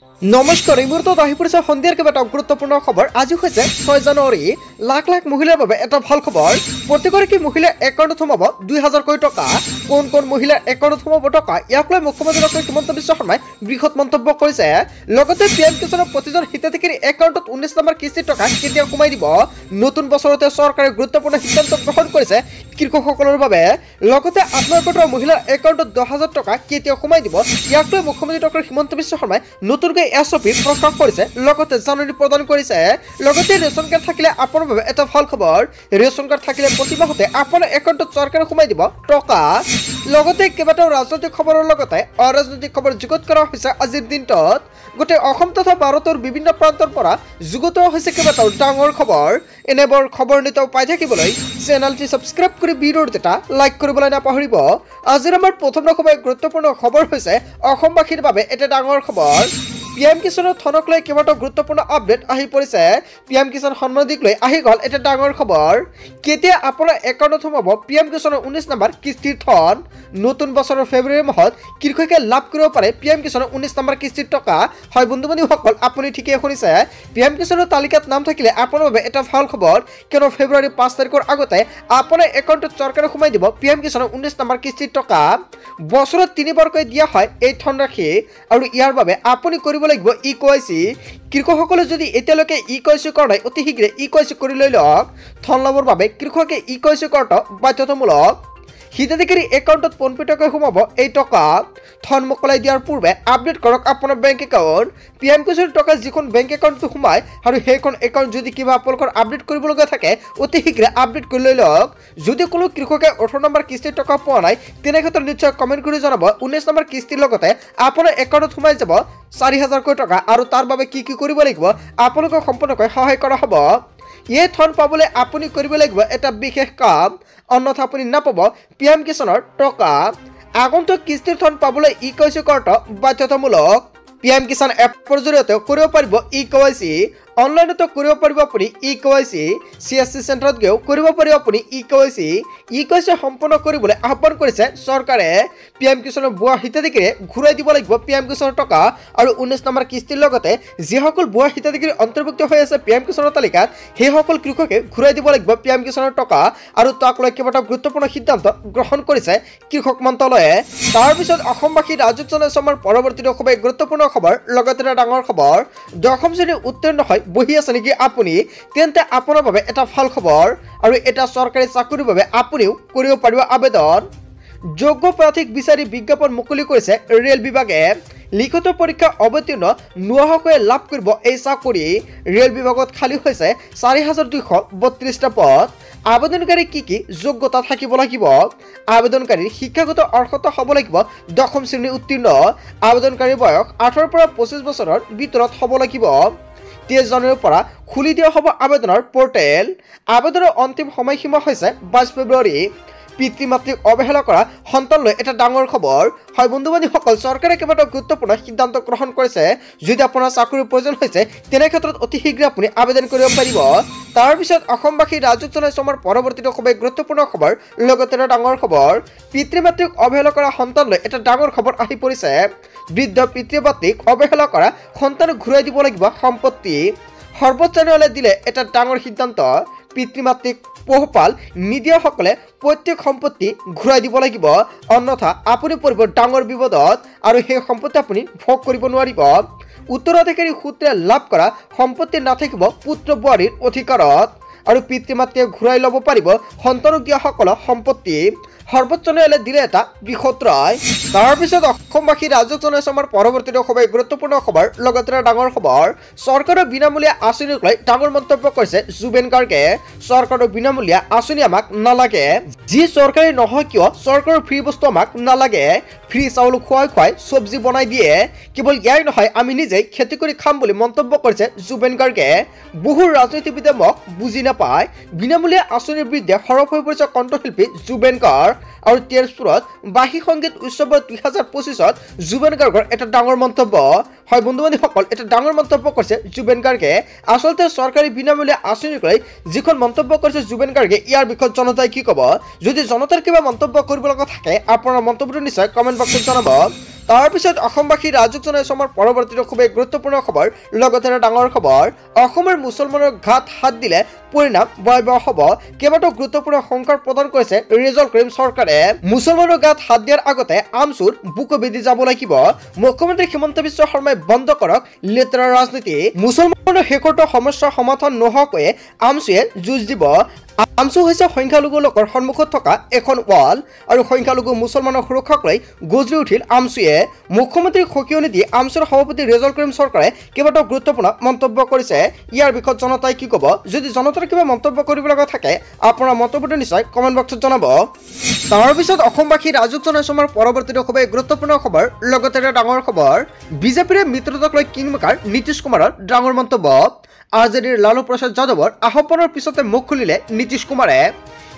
নমস্কাৰ এই মুহূৰ্তত আহি পৰিছে সন্ধিয়াৰ কেইবাটাও গুৰুত্বপূৰ্ণ খবৰ। আজি হৈছে 6 জানুৱাৰী। লাখ লাখ মহিলাৰ বাবে এটা ভাল খবৰ। প্ৰতিগৰাকী মহিলাৰ একাউণ্টত সোমাব 2000 টকা। কোন কোন মহিলাৰ একাউণ্টত সোমাব টকা, ইয়াক লৈ মুখ্যমন্ত্ৰী ডক্টৰ হিমন্ত বিশ্ব শৰ্মাই বৃহৎ মন্তব্য কৰিছে। লগতে পিএম কিষাণৰ প্ৰতিজন হিতাধিকাৰীৰ একাউণ্টত 19 নম্বৰ কিস্তিৰ টকা কেতিয়া সোমাই দিব। নতুন বছৰতে চৰকাৰে গুৰুত্বপূৰ্ণ সিদ্ধান্ত গ্ৰহণ কৰিছে কৃষকসকলৰ বাবে। লগতে আপোনাৰ গোটৰ মহিলাৰ একাউণ্টত 10,000 টকা কেতিয়া সোমাই দিব, ইয়াক লৈ মুখ্যমন্ত্ৰী ডক্টৰ হিমন্ত বিশ্ব শৰ্মাই নতুনকৈ এছঅপি প্ৰকাশ কৰিছে, লগতে জাননী প্ৰদান কৰিছে। লগতে ৰেচন কাৰ্ড থাকিলে আপোনাৰ বাবে এটা ভাল খবৰ। ৰেচন কাৰ্ড থাকিলে প্ৰতি মাহতে আপোনাৰ একাউণ্টত চৰকাৰে সোমাই দিব টকা। লগতে কেইবাটাও ৰাজনৈতিক খবৰৰ লগতে অৰাজনৈতিক খবৰ যুগুত কৰা হৈছে আজিৰ দিনটোত। গোটেই অসম তথা ভাৰতৰ বিভিন্ন প্ৰান্তৰ পৰা যুগুত হৈছে কেইবাটাও ডাঙৰ খবৰ। এনেবোৰ খবৰ নিতৌ পাই থাকিবলৈ চেনেলটি ছাবস্ক্ৰাইব কৰি ভিডিঅ'ৰ এটা লাইক কৰিবলৈ নাপাহৰিব। আজিৰ আমাৰ প্ৰথম গুৰুত্বপূৰ্ণ খবৰ হৈছে অসমবাসীৰ বাবে এটা ডাঙৰ খবৰ। পিএম কিষাণৰ ধনক লৈ কেইবাটাও গুৰুত্বপূৰ্ণ আপডেট আহি পৰিছে। পিএম কিষাণ সন্মানিধিক লৈ আহি গ'ল এটা ডাঙৰ খবৰ। কেতিয়া আপোনাৰ একাউণ্টত সোমাব পিএম কিষাণৰ 19 নম্বৰ কিস্তিৰ ধন। নতুন বছৰৰ ফেব্ৰুৱাৰী মাহত কৃষকে লাভ কৰিব পাৰে পিএম কিষাণৰ 19 নম্বৰ কিস্তিৰ টকা। হয় বন্ধু বান্ধৱীসকল, আপুনি ঠিকেই শুনিছে। পিএম কিষাণৰ তালিকাত নাম থাকিলে আপোনাৰ বাবে এটা ভাল খবৰ, কিয়নো ফেব্ৰুৱাৰী 5 তাৰিখৰ আগতে আপোনাৰ একাউণ্টত চৰকাৰে সোমাই দিব পিএম কিষাণৰ 19 নম্বৰ কিস্তিৰ টকা। বছৰত 3 বাৰকৈ দিয়া হয় এই ধনৰাশি, আৰু ইয়াৰ বাবে আপুনি কৰিব লাগিব ই-KYC। কৃষকসকলে যদি এতিয়ালৈকে ই-KYC কৰা নাই, অতি শীঘ্ৰে ই-KYC কৰি লৈ লওক। ধন লাভৰ বাবে কৃষকে ই-KYC কৰাটো বাধ্যতামূলক। হিতাধিকাৰী একাউণ্টত পোনপটীয়াকৈ সোমাব এই টকা। ধন মোকলাই দিয়াৰ পূৰ্বে আপডেট কৰক আপোনাৰ বেংক একাউণ্ট। পিএম কিষাণৰ টকা যিখন বেংক একাউণ্টত সোমায় আৰু সেইখন একাউণ্ট যদি কিবা আপোনালোকৰ আপডেট কৰিবলগীয়া থাকে, অতি শীঘ্ৰে আপডেট কৰি লৈ লওক। যদি কোনো কৃষকে 18 নম্বৰ কিস্তিৰ টকা পোৱা নাই, তেনে ক্ষেত্ৰত নিশ্চয় কমেণ্ট কৰি জনাব। 19 নম্বৰ কিস্তিৰ লগতে আপোনাৰ একাউণ্টত সোমাই যাব 4,000 টকা, আৰু তাৰ বাবে কি কি কৰিব লাগিব আপোনালোকক সম্পূৰ্ণকৈ সহায় কৰা হ'ব। এই ধন পাবলৈ আপুনি কৰিব লাগিব এটা বিশেষ কাম, অন্যথা আপুনি নাপাব পিএম কিষাণৰ টকা। আগন্তুক কিস্তিৰ ধন পাবলৈ ই-KYC কৰাটো বাধ্যতামূলক। পিএম কিষাণ এপৰ জৰিয়তে কৰিব পাৰিব ই-KYC। অনলাইনতো কৰিব পাৰিব আপুনি ই-KYC। CSC চেণ্টাৰত গৈও কৰিব পাৰিব আপুনি ই-KYC। ই-KYC সম্পূৰ্ণ কৰিবলৈ আহ্বান কৰিছে চৰকাৰে। পিএম কিষাণৰ ভুৱা হিতাধিকাৰীয়ে ঘূৰাই দিব লাগিব পিএম কিষাণৰ টকা, আৰু 19 নম্বৰ কিস্তিৰ লগতে যিসকল ভুৱা হিতাধিকাৰী অন্তৰ্ভুক্ত হৈ আছে পিএম কিষাণৰ তালিকাত, সেইসকল কৃষকে ঘূৰাই দিব লাগিব পিএম কিষাণৰ টকা। আৰু তাক লৈ কেইবাটাও গুৰুত্বপূৰ্ণ সিদ্ধান্ত গ্ৰহণ কৰিছে কৃষক মন্ত্ৰালয়ে। তাৰপিছত অসমবাসী ৰাজুক জনাইছে আমাৰ পৰৱৰ্তী খুবেই গুৰুত্বপূৰ্ণ খবৰ, লগতে এটা ডাঙৰ খবৰ। 10ম শ্ৰেণীৰ উত্তীৰ্ণ হয় বহি আছে নেকি আপুনি, তেন্তে আপোনাৰ বাবে এটা ভাল খবৰ, আৰু এটা চৰকাৰী চাকৰিৰ বাবে আপুনিও কৰিব পাৰিব আবেদন। যোগ্য প্ৰাৰ্থীক বিচাৰি বিজ্ঞাপন মুকলি কৰিছে ৰেল বিভাগে। লিখিত পৰীক্ষা অৱতীৰ্ণ নোহোৱাকৈ লাভ কৰিব এই চাকৰি। ৰেল বিভাগত খালী হৈছে 4,232টা পদ। আবেদনকাৰী কি কি যোগ্যতা থাকিব লাগিব? আবেদনকাৰীৰ শিক্ষাগত অৰ্হতা হ'ব লাগিব 10ম শ্ৰেণী উত্তীৰ্ণ। আবেদনকাৰীৰ বয়স 18 পৰা 25 বছৰৰ ভিতৰত হ'ব লাগিব। 23 জানুৱাৰীৰ পৰা খুলি দিয়া হ'ব আবেদনৰ পৰ্টেল। আবেদনৰ অন্তিম সময়সীমা হৈছে 22 ফেব্ৰুৱাৰী। পিতৃ মাতৃক অৱহেলা কৰা সন্তান লৈ এটা ডাঙৰ খবৰ। হয় বন্ধু বান্ধৱীসকল, চৰকাৰে কেইবাটাও গুৰুত্বপূৰ্ণ সিদ্ধান্ত গ্ৰহণ কৰিছে। যদি আপোনাৰ চাকৰিৰ প্ৰয়োজন হৈছে, তেনে ক্ষেত্ৰত অতি শীঘ্ৰে আপুনি আবেদন কৰিব পাৰিব। তাৰপিছত অসমবাসী ৰাজুক জনাইছে আমাৰ পৰৱৰ্তী খুবেই গুৰুত্বপূৰ্ণ খবৰ, লগতে এটা ডাঙৰ খবৰ। পিতৃ মাতৃক অৱহেলা কৰা সন্তান লৈ এটা ডাঙৰ খবৰ আহি পৰিছে। বৃদ্ধ পিতৃ মাতৃক অৱহেলা কৰা সন্তানক ঘূৰাই দিব লাগিব সম্পত্তি। সৰ্বোচ্চ ন্যায়ালয়ে দিলে এটা ডাঙৰ সিদ্ধান্ত। পিতৃ মাতৃক পোহপাল নিদিয়াসকলে প্ৰত্যেক সম্পত্তি ঘূৰাই দিব লাগিব, অন্যথা আপুনি পৰিব ডাঙৰ বিপদত, আৰু সেই সম্পত্তি আপুনি ভোগ কৰিব নোৱাৰিব। উত্তৰাধিকাৰী সূত্ৰে লাভ কৰা সম্পত্তি নাথাকিব পুত্ৰ বোৱাৰীৰ অধিকাৰত, আৰু পিতৃ মাতৃয়ে ঘূৰাই ল'ব পাৰিব সন্তানক দিয়াসকলৰ সম্পত্তি। সৰ্বোচ্চ ন্যায়ালয়ে দিলে এটা বৃহৎ ৰায়। তাৰপিছত অসমবাসী ৰাজুক জনাইছে আমাৰ পৰৱৰ্তী খুবেই গুৰুত্বপূৰ্ণ খবৰ, লগতে এটা ডাঙৰ খবৰ। চৰকাৰৰ বিনামূলীয়া আঁচনিক লৈ ডাঙৰ মন্তব্য কৰিছে জুবেন গাৰ্গে। চৰকাৰৰ বিনামূলীয়া আঁচনি আমাক নালাগে, যি চৰকাৰী নহয় কিয় চৰকাৰৰ ফ্ৰী বস্তু আমাক নালাগে। ফ্ৰী চাউল খুৱাই চব্জি বনাই দিয়ে। কেৱল ইয়াই নহয়, আমি নিজেই খেতি কৰি খাম বুলি মন্তব্য কৰিছে জুবেন গাৰ্গে। বহু ৰাজনীতিবিদে মোক বুজি নাপায়। বিনামূলীয়া আঁচনিৰ বিৰুদ্ধে সৰব হৈ পৰিছে কণ্ঠশিল্পী জুবেন গাৰ্গ। আৰু তেজপুৰত বাৰ্ষিক সংগীত উৎসৱৰ 2025ত জুবেন গাৰ্গৰ এটা ডাঙৰ মন্তব্য। হয় বন্ধু বান্ধৱীসকল, এটা ডাঙৰ মন্তব্য কৰিছে জুবেন গাৰ্গে। আচলতে চৰকাৰী বিনামূলীয়া আঁচনিক লৈ যিখন মন্তব্য কৰিছে জুবেন গাৰ্গে, ইয়াৰ বিষয়ত জনতাই কি ক'ব? যদি জনতাৰ কিবা মন্তব্য কৰিব লগা থাকে, আপোনাৰ মন্তব্যটো নিশ্চয় কমেণ্ট বক্সত জনাব। তাৰ পিছত অসমবাসী ৰাজুক জনাইছো আমাৰ পৰৱৰ্তী খুবেই গুৰুত্বপূৰ্ণ খবৰ লগতে এটা ডাঙৰ খবৰ অসমৰ মুছলমানৰ ঘাট হাত দিলে পৰিণাম ভয়াবহ হ'ব কেইবাটাও গুৰুত্বপূৰ্ণ সংখ্যাৰ প্ৰদান কৰিছে ৰিজল্ট কৰিম চৰকাৰে মুছলমানৰ গাত হাত দিয়াৰ আগতে আমচুৰ বুকু বেদি যাব লাগিব মুখ্যমন্ত্ৰী হিমন্ত বিশ্ব শৰ্মাই বন্ধ কৰক লেতেৰা ৰাজনীতি মুছলমানৰ শেষৰটো সমস্যা সমাধান নোহোৱাকৈ আমচুৱে যুঁজ দিব আমচু হৈছে সংখ্যালঘু লোকৰ সন্মুখত থকা এখন ৱাল আৰু সংখ্যালঘু মুছলমানৰ সুৰক্ষাক লৈ গজৰি উঠিল আমচুৱে মুখ্যমন্ত্ৰীক সকিয়নি দি আমচুৰ সভাপতি ৰিজল্ট কৰিম চৰকাৰে কেইবাটাও গুৰুত্বপূৰ্ণ মন্তব্য কৰিছে ইয়াৰ বিষয়ত জনতাই কি ক'ব যদি জনতাৰ কিবা মন্তব্য কৰিব লগা থাকে আপোনাৰ মন্তব্যটো নিশ্চয় কমেণ্ট বক্সত জনাব তাৰ পিছত অসমবাসী ৰাজুক জনাইছো আমাৰ পৰৱৰ্তী খুবেই গুৰুত্বপূৰ্ণ খবৰ লগতে এটা ডাঙৰ খবৰ বিজেপিৰে মিত্ৰতাক লৈ কিংমেকাৰ নীতিশ কুমাৰৰ ডাঙৰ মন্তব্য আৰজেডিৰ লালু প্ৰসাদ যাদৱৰ আহ্বানৰ পিছতে মুখ খুলিলে নীতিশ কুমাৰে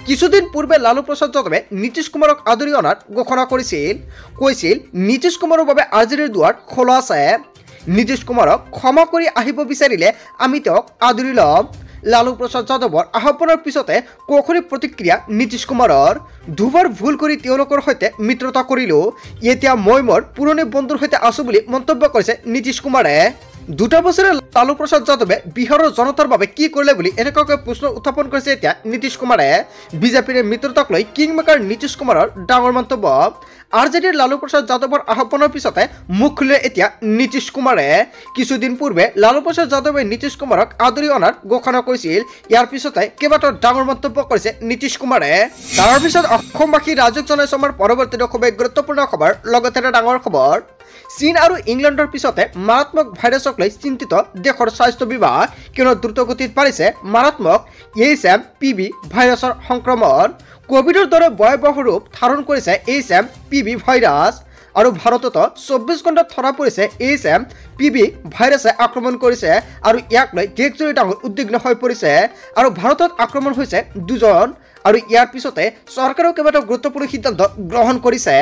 কিছুদিন পূৰ্বে লালু প্ৰসাদ যাদৱে নীতিশ কুমাৰক আদৰি অনাৰ ঘোষণা কৈছিল নীতিশ কুমাৰৰ বাবে আৰজেডিৰ দুৱাৰ খোলা আছে নীতিশ কুমাৰক ক্ষমা কৰি আহিব বিচাৰিলে আমি তেওঁক আদৰি ল'ম লালু প্ৰসাদ যাদৱৰ আহ্বানৰ পিছতে কৌশলী প্ৰতিক্ৰিয়া নীতিশ কুমাৰৰ দুবাৰ ভুল কৰি তেওঁলোকৰ সৈতে মিত্ৰতা কৰিলো এতিয়া মই মোৰ পুৰণি বন্ধুৰ সৈতে আছো বুলি মন্তব্য কৰিছে নীতিশ কুমাৰে দুটা বছৰে লালু প্ৰসাদ যাদৱে বিহাৰৰ জনতাৰ বাবে কি কৰিলে বুলি এনেকুৱাকৈ প্ৰশ্ন উত্থাপন কৰিছে এতিয়া নীতিশ কুমাৰে বিজেপিৰ মিত্ৰতাক লৈ কিংমেকাৰ নীতিশ কুমাৰৰ ডাঙৰ মন্তব্য আৰজেডিৰ লালু প্ৰসাদ যাদৱৰ আহ্বানৰ পিছতে মুখ খুলিলে এতিয়া নীতিশ কুমাৰে কিছুদিন পূৰ্বে লালু প্ৰসাদ যাদৱে নীতিশ কুমাৰক আদৰি অনাৰ ঘোষণা কৰিছিল ইয়াৰ পিছতে কেইবাটাও ডাঙৰ মন্তব্য কৰিছে নীতিশ কুমাৰে তাৰ পিছত অসমবাসী ৰাজুক জনাইছো আমাৰ পৰৱৰ্তী খুবেই গুৰুত্বপূৰ্ণ খবৰ লগতে এটা ডাঙৰ খবৰ চীন আৰু ইংলেণ্ডৰ পিছতে মাৰাত্মক ভাইৰাছক লৈ চিন্তিত দেশৰ স্বাস্থ্য বিভাগ কিয়নো দ্ৰুতগতিত বাঢ়িছে মাৰাত্মক HMPV ভাইৰাছৰ সংক্ৰমণ কোভিডৰ দৰে ভয়াবহ ৰূপ ধাৰণ কৰিছে HMPV ভাইৰাছ আৰু ভাৰততো 24 ঘণ্টাত ধৰা পৰিছে HMPV ভাইৰাছে আক্ৰমণ কৰিছে আৰু ইয়াক লৈ দেশজুৰি ডাঙৰ উদ্বিগ্ন হৈ পৰিছে আৰু ভাৰতত আক্ৰমণ হৈছে দুজন আৰু ইয়াৰ পিছতে চৰকাৰেও কেইবাটাও গুৰুত্বপূৰ্ণ সিদ্ধান্ত গ্ৰহণ কৰিছে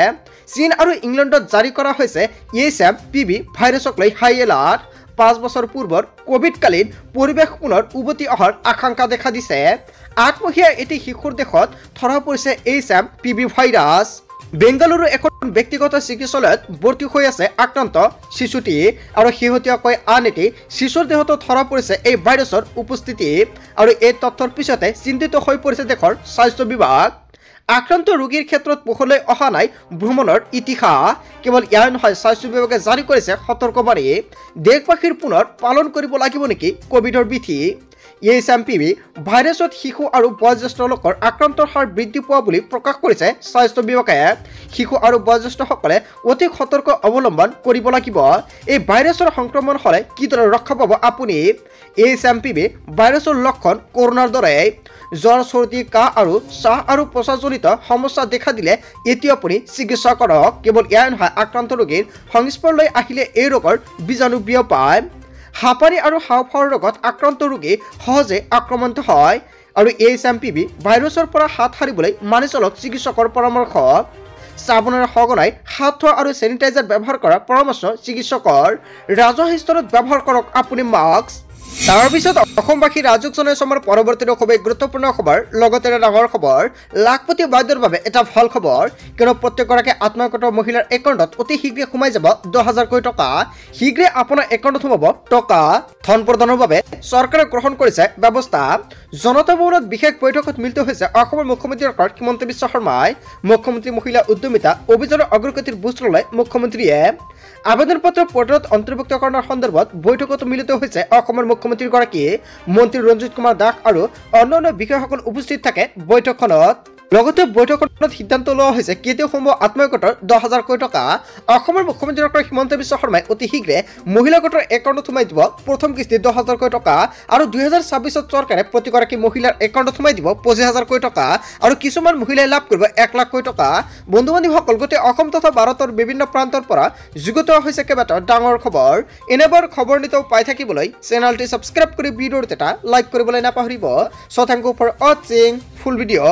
চীন আৰু ইংলেণ্ডত জাৰি কৰা হৈছে HMPV ভাইৰাছক লৈ হাই এলাৰ্ট 5 বছৰ পূৰ্বৰ কোভিডকালীন পৰিৱেশ পুনৰ উভতি অহাৰ আশংকা দেখা দিছে 8 মহীয়া এটি শিশুৰ দেশত ধৰা পৰিছে HMPV ভাইৰাছ বেংগালুৰু এখন ব্যক্তিগত চিকিৎসালয়ত ভৰ্তি হৈ আছে আক্ৰান্ত শিশুটি আৰু শেহতীয়াকৈ আন এটি শিশুৰ দেহত ধৰা পৰিছে এই ভাইৰাছৰ উপস্থিতি আৰু এই তথ্যৰ পিছতে চিন্তিত হৈ পৰিছে দেশৰ স্বাস্থ্য বিভাগ আক্ৰান্ত ৰোগীৰ ক্ষেত্ৰত পোহৰলৈ অহা নাই ভ্ৰমণৰ ইতিহাস কেৱল ইয়াৰ নহয় স্বাস্থ্য বিভাগে জাৰি কৰিছে সতৰ্কবাণী দেশবাসীৰ পুনৰ পালন কৰিব লাগিব নেকি কোভিডৰ বিধি HMPV ভাইৰাছত শিশু আৰু বয়োজ্যেষ্ঠ লোকৰ আক্ৰান্তৰ হাৰ বৃদ্ধি পোৱা বুলি প্ৰকাশ কৰিছে স্বাস্থ্য বিভাগে শিশু আৰু বয়োজ্যেষ্ঠসকলে অধিক সতৰ্ক অৱলম্বন কৰিব লাগিব এই ভাইৰাছৰ সংক্ৰমণ হ'লে কিদৰে ৰক্ষা পাব আপুনি HMPV ভাইৰাছৰ লক্ষণ কৰোনাৰ দৰে জ্বৰ চৰ্দি কাহ আৰু চাহ আৰু প্ৰস্ৰাৱজনিত সমস্যা দেখা দিলে এতিয়া আপুনি চিকিৎসা কৰক কেৱল ইয়াৰ নহয় আক্ৰান্ত ৰোগীৰ সংস্পৰ্শলৈ আহিলে এই ৰোগৰ বীজাণু বিয়পায় হাঁপানি আৰু হাঁওফাঁওৰ ৰোগত আক্ৰান্ত ৰোগী সহজে আক্ৰান্ত হয় আৰু HMPV ভাইৰাছৰ পৰা হাত সাৰিবলৈ মানি চলক চিকিৎসকৰ পৰামৰ্শ চাবোনেৰে সঘনাই হাত ধোৱা আৰু চেনিটাইজাৰ ব্যৱহাৰ কৰাৰ পৰামৰ্শ চিকিৎসকৰ ৰাজহুৱা স্তৰত ব্যৱহাৰ কৰক আপুনি মাস্ক তাৰ পিছত অসমবাসী ৰাজুক জনাইছো আমাৰ পৰৱৰ্তী খুবেই গুৰুত্বপূৰ্ণ খবৰ লগতে এটা ডাঙৰ খবৰ লাখপতি বাইদেউৰ বাবে এটা ভাল খবৰ কিয়নো প্ৰত্যেকগৰাকী আত্মসহায়ক মহিলাৰ একাউণ্টত অতি শীঘ্ৰে সোমাই যাব 10,000 কোটি টকা শীঘ্ৰে আপোনাৰ একাউণ্টত সোমাব টকা ধন প্ৰদানৰ বাবে চৰকাৰে গ্ৰহণ কৰিছে ব্যৱস্থা জনতা ভৱনত বিশেষ বৈঠকত মিলিত হৈছে অসমৰ মুখ্যমন্ত্ৰী ডক্টৰ হিমন্ত বিশ্ব শৰ্মাই মুখ্যমন্ত্ৰী মহিলা উদ্যমিতা অভিযানৰ অগ্ৰগতিৰ বুজ ল'লে মুখ্যমন্ত্ৰীয়ে আবেদন পত্ৰ পৰ্টেলত অন্তৰ্ভুক্তকৰণৰ সন্দৰ্ভত বৈঠকত মিলিত হৈছে অসমৰ মুখ্যমন্ত্ৰীগৰাকী মন্ত্ৰী ৰঞ্জিত কুমাৰ দাস আৰু অন্যান্য বিষয়াসকল উপস্থিত থাকে বৈঠকখনত লগতে বৈঠকত সিদ্ধান্ত লোৱা হৈছে কেতিয়া সম্ভৱ আত্মসহায়ক 10,000 কোটি টকা অসমৰ মুখ্যমন্ত্ৰী ডক্টৰ হিমন্ত বিশ্ব শৰ্মাই অতি শীঘ্ৰে মহিলা গোটৰ একাউণ্টত সোমাই দিব প্ৰথম কিস্তি 10,000 কোটি টকা আৰু 2026 চৰকাৰে প্ৰতিগৰাকী মহিলাৰ একাউণ্টত সোমাই দিব 25,000 কোটি টকা আৰু কিছুমান মহিলাই লাভ কৰিব 1 লাখ কোটি টকা বন্ধু বান্ধৱীসকল গোটেই অসম তথা ভাৰতৰ বিভিন্ন প্ৰান্তৰ পৰা যুগুত হৈছে কেইবাটাও ডাঙৰ খবৰ এনেবোৰ খবৰ নিতৌ পাই থাকিবলৈ চেনেলটি সাবস্ক্ৰাইব কৰি ভিডিঅ'টো এটা লাইক কৰিবলৈ নাপাহৰিব so thank you for watching full video'